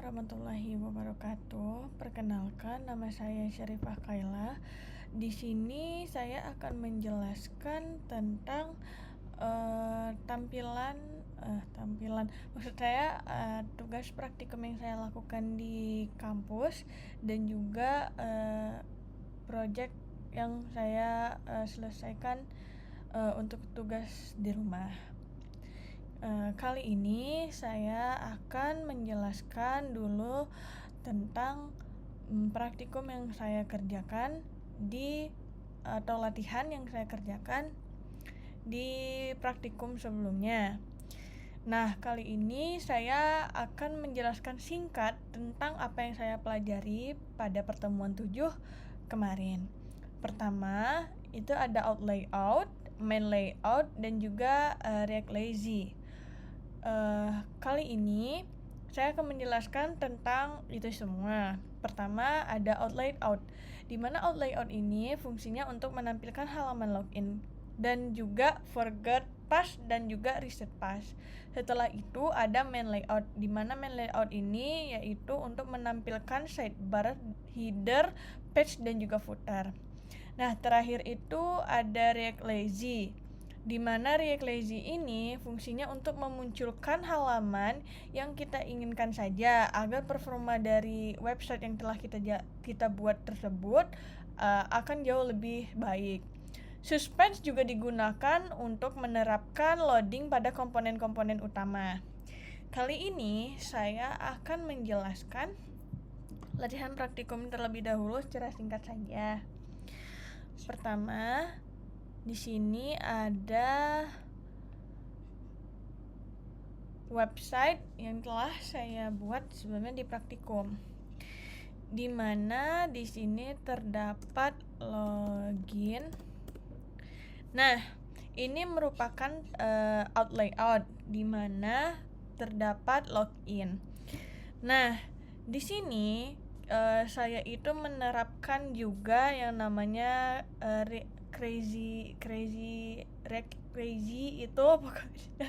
warahmatullahi wabarakatuh. Perkenalkan, nama saya Syarifah Kaila. Di sini saya akan menjelaskan tentang tampilan. Maksud saya tugas praktikum yang saya lakukan di kampus dan juga proyek yang saya selesaikan untuk tugas di rumah. Kali ini saya akan menjelaskan dulu tentang praktikum yang saya kerjakan atau latihan yang saya kerjakan di praktikum sebelumnya. Nah, kali ini saya akan menjelaskan singkat tentang apa yang saya pelajari pada pertemuan 7 kemarin. Pertama, itu ada out layout, main layout, dan juga React Lazy. Kali ini saya akan menjelaskan tentang itu semua. Pertama ada out layout, di mana out layout ini fungsinya untuk menampilkan halaman login dan juga forget pass dan juga reset pass. Setelah itu ada main layout, di mana main layout ini yaitu untuk menampilkan sidebar, header, page dan juga footer. Nah, terakhir itu ada React Lazy, di mana React Lazy ini fungsinya untuk memunculkan halaman yang kita inginkan saja agar performa dari website yang telah kita buat tersebut akan jauh lebih baik. Suspense juga digunakan untuk menerapkan loading pada komponen-komponen utama. Kali ini saya akan menjelaskan latihan praktikum terlebih dahulu secara singkat saja. Pertama, di sini ada website yang telah saya buat sebelumnya di praktikum, di mana di sini terdapat login. Nah, ini merupakan out layout, di mana terdapat login. Nah, di sini saya itu menerapkan juga yang namanya crazy itu pokoknya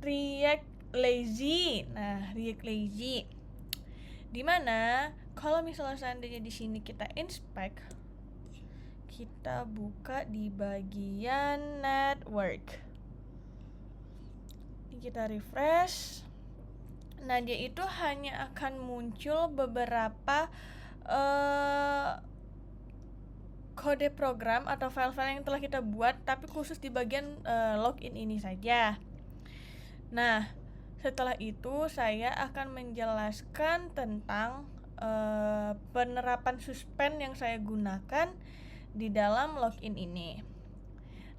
React Lazy. Nah, React Lazy, dimana kalau misalnya seandainya di sini kita inspect, kita buka di bagian network, kita refresh. Nah, dia itu hanya akan muncul beberapa kode program atau file-file yang telah kita buat, tapi khusus di bagian login ini saja. Nah, setelah itu saya akan menjelaskan tentang penerapan suspend yang saya gunakan di dalam login ini.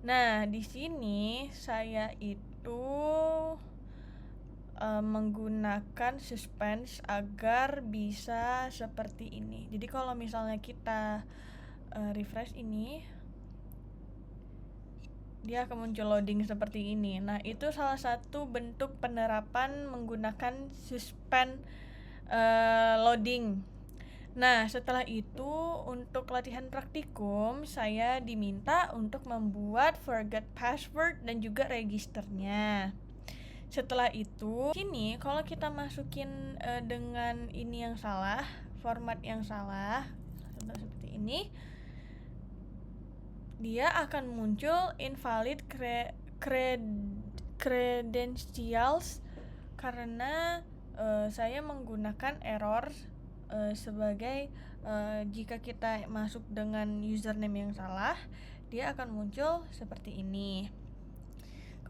Nah, di sini saya itu menggunakan suspense agar bisa seperti ini. Jadi kalau misalnya kita refresh ini, dia akan muncul loading seperti ini. Nah, itu salah satu bentuk penerapan menggunakan suspend loading. Nah, setelah itu untuk latihan praktikum saya diminta untuk membuat forget password dan juga registernya. Setelah itu, sini kalau kita masukin dengan ini yang salah, format yang salah, seperti ini, dia akan muncul invalid credentials karena saya menggunakan error sebagai jika kita masuk dengan username yang salah, dia akan muncul seperti ini.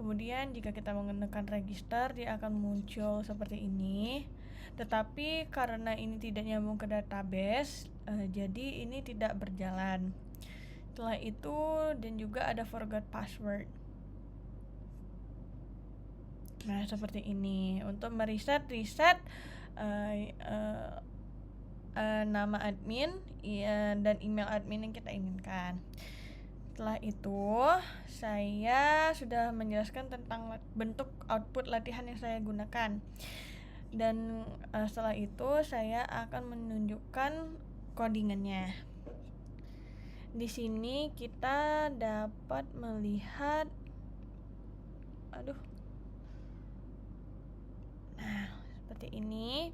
Kemudian jika kita menggunakan register, dia akan muncul seperti ini. Tetapi karena ini tidak nyambung ke database, jadi ini tidak berjalan. Setelah itu, dan juga ada forgot password. Nah, seperti ini. Untuk reset nama admin dan email admin yang kita inginkan. Setelah itu, saya sudah menjelaskan tentang bentuk output latihan yang saya gunakan. Dan setelah itu, saya akan menunjukkan codingannya. Di sini kita dapat melihat, nah, seperti ini.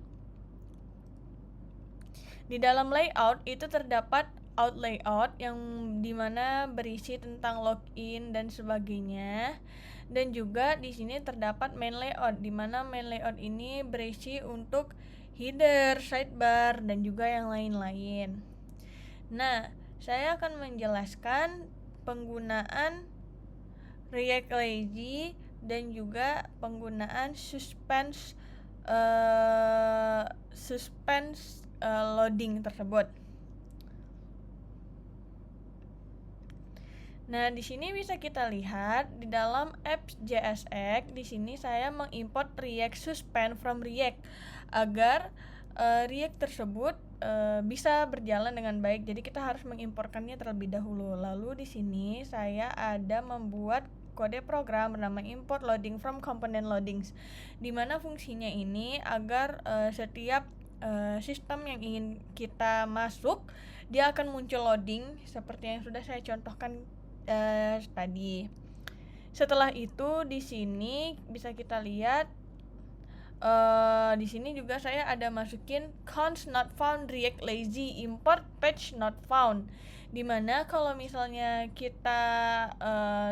Di dalam layout itu terdapat out layout yang dimana berisi tentang login dan sebagainya. Dan juga di sini terdapat main layout, di mana main layout ini berisi untuk header, sidebar, dan juga yang lain-lain. Nah, saya akan menjelaskan penggunaan React Lazy dan juga penggunaan suspense loading tersebut. Nah, di sini bisa kita lihat di dalam apps JSX, di sini saya mengimport React Suspend from React agar React tersebut bisa berjalan dengan baik. Jadi kita harus mengimportkannya terlebih dahulu. Lalu di sini saya ada membuat kode program bernama import loading from component loadings, di mana fungsinya ini agar setiap sistem yang ingin kita masuk dia akan muncul loading seperti yang sudah saya contohkan tadi. Setelah itu di sini bisa kita lihat di sini juga saya ada masukin const not found React Lazy import patch not found, dimana kalau misalnya kita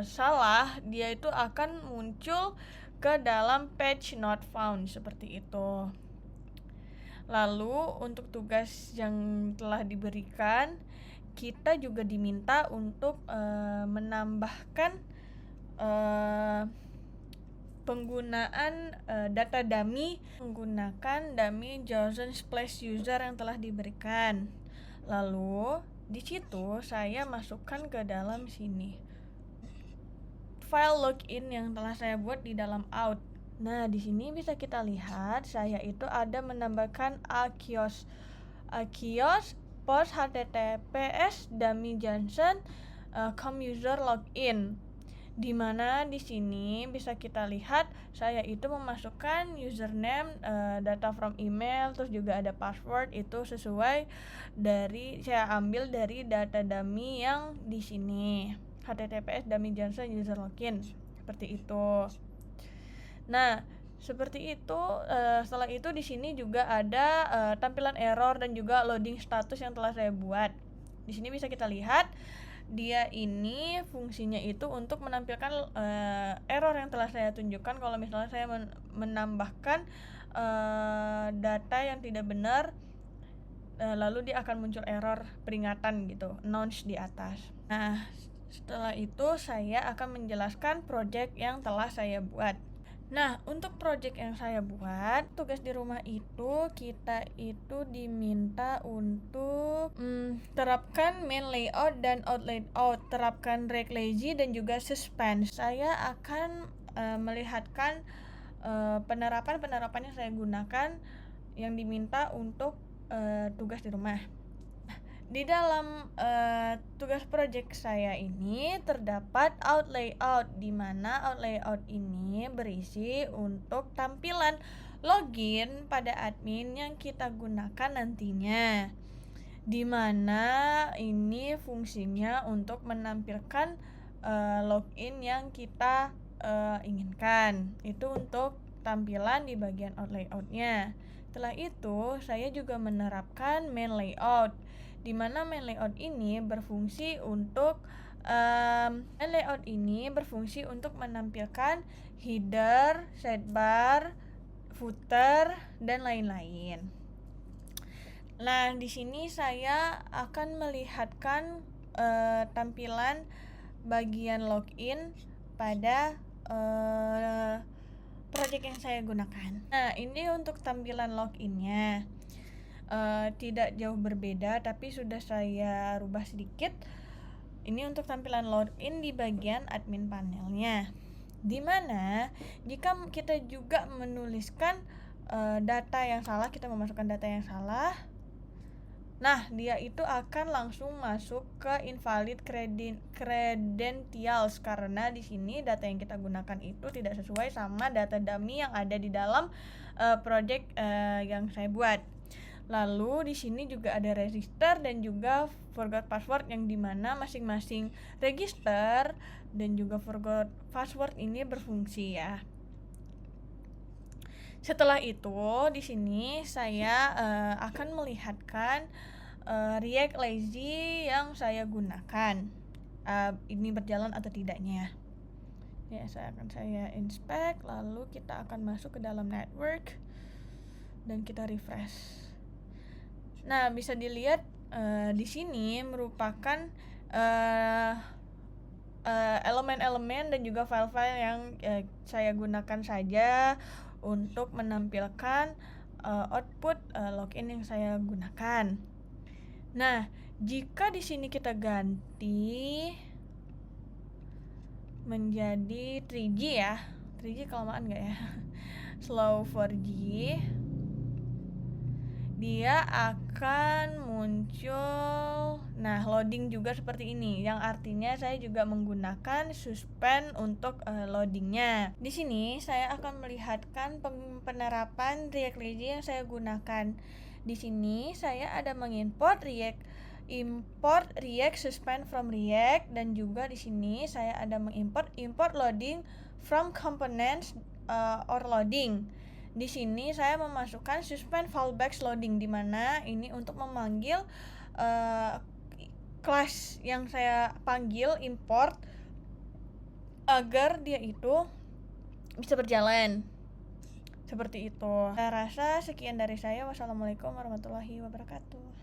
salah, dia itu akan muncul ke dalam patch not found seperti itu. Lalu untuk tugas yang telah diberikan, kita juga diminta untuk menambahkan penggunaan data dummy menggunakan dummy JSON/user yang telah diberikan. Lalu di situ saya masukkan ke dalam sini file login yang telah saya buat di dalam out. Nah, di sini bisa kita lihat saya itu ada menambahkan akios post https dummy JSON com user login, di mana di sini bisa kita lihat saya itu memasukkan username, data from email, terus juga ada password, itu sesuai dari saya ambil dari data dummy yang di sini https dummy JSON user login seperti itu. Nah, seperti itu. Setelah itu di sini juga ada tampilan error dan juga loading status yang telah saya buat. Di sini bisa kita lihat dia ini fungsinya itu untuk menampilkan error yang telah saya tunjukkan kalau misalnya saya menambahkan data yang tidak benar, lalu dia akan muncul error peringatan gitu, announce di atas. Nah, setelah itu saya akan menjelaskan project yang telah saya buat. Nah, untuk project yang saya buat, tugas di rumah itu kita itu diminta untuk terapkan main layout dan out layout, terapkan React Lazy dan juga suspense. Saya akan melihatkan penerapan yang saya gunakan yang diminta untuk tugas di rumah. Di dalam tugas project saya ini terdapat out layout, di mana out layout ini berisi untuk tampilan login pada admin yang kita gunakan nantinya, di mana ini fungsinya untuk menampilkan login yang kita inginkan. Itu untuk tampilan di bagian out layoutnya. Setelah itu saya juga menerapkan main layout, di mana main layout ini berfungsi untuk menampilkan header, sidebar, footer, dan lain-lain. Nah, di sini saya akan melihatkan tampilan bagian login pada project yang saya gunakan. Nah, ini untuk tampilan loginnya. Tidak jauh berbeda, tapi sudah saya rubah sedikit. Ini untuk tampilan login di bagian admin panelnya, dimana jika kita juga menuliskan data yang salah, kita memasukkan data yang salah, nah dia itu akan langsung masuk ke invalid credentials, karena di sini data yang kita gunakan itu tidak sesuai sama data dummy yang ada di dalam project yang saya buat. Lalu di sini juga ada register dan juga forgot password, yang dimana masing-masing register dan juga forgot password ini berfungsi ya. Setelah itu di sini saya akan melihatkan React Lazy yang saya gunakan, ini berjalan atau tidaknya. Ya, saya inspect, lalu kita akan masuk ke dalam network dan kita refresh. Nah, bisa dilihat di sini merupakan elemen-elemen dan juga file-file yang saya gunakan saja untuk menampilkan output login yang saya gunakan. Nah, jika di sini kita ganti menjadi 3G ya, 3G kelamaan nggak ya? Slow 4G, dia akan muncul, nah loading juga seperti ini, yang artinya saya juga menggunakan suspend untuk loadingnya. Di sini saya akan melihatkan penerapan React Lazy yang saya gunakan. Di sini saya ada mengimport import React suspend from React, dan juga di sini saya ada import loading from components or loading. Di sini saya memasukkan suspend fallbacks loading, di mana ini untuk memanggil kelas yang saya panggil import agar dia itu bisa berjalan. Seperti itu. Saya rasa sekian dari saya. Wassalamualaikum warahmatullahi wabarakatuh.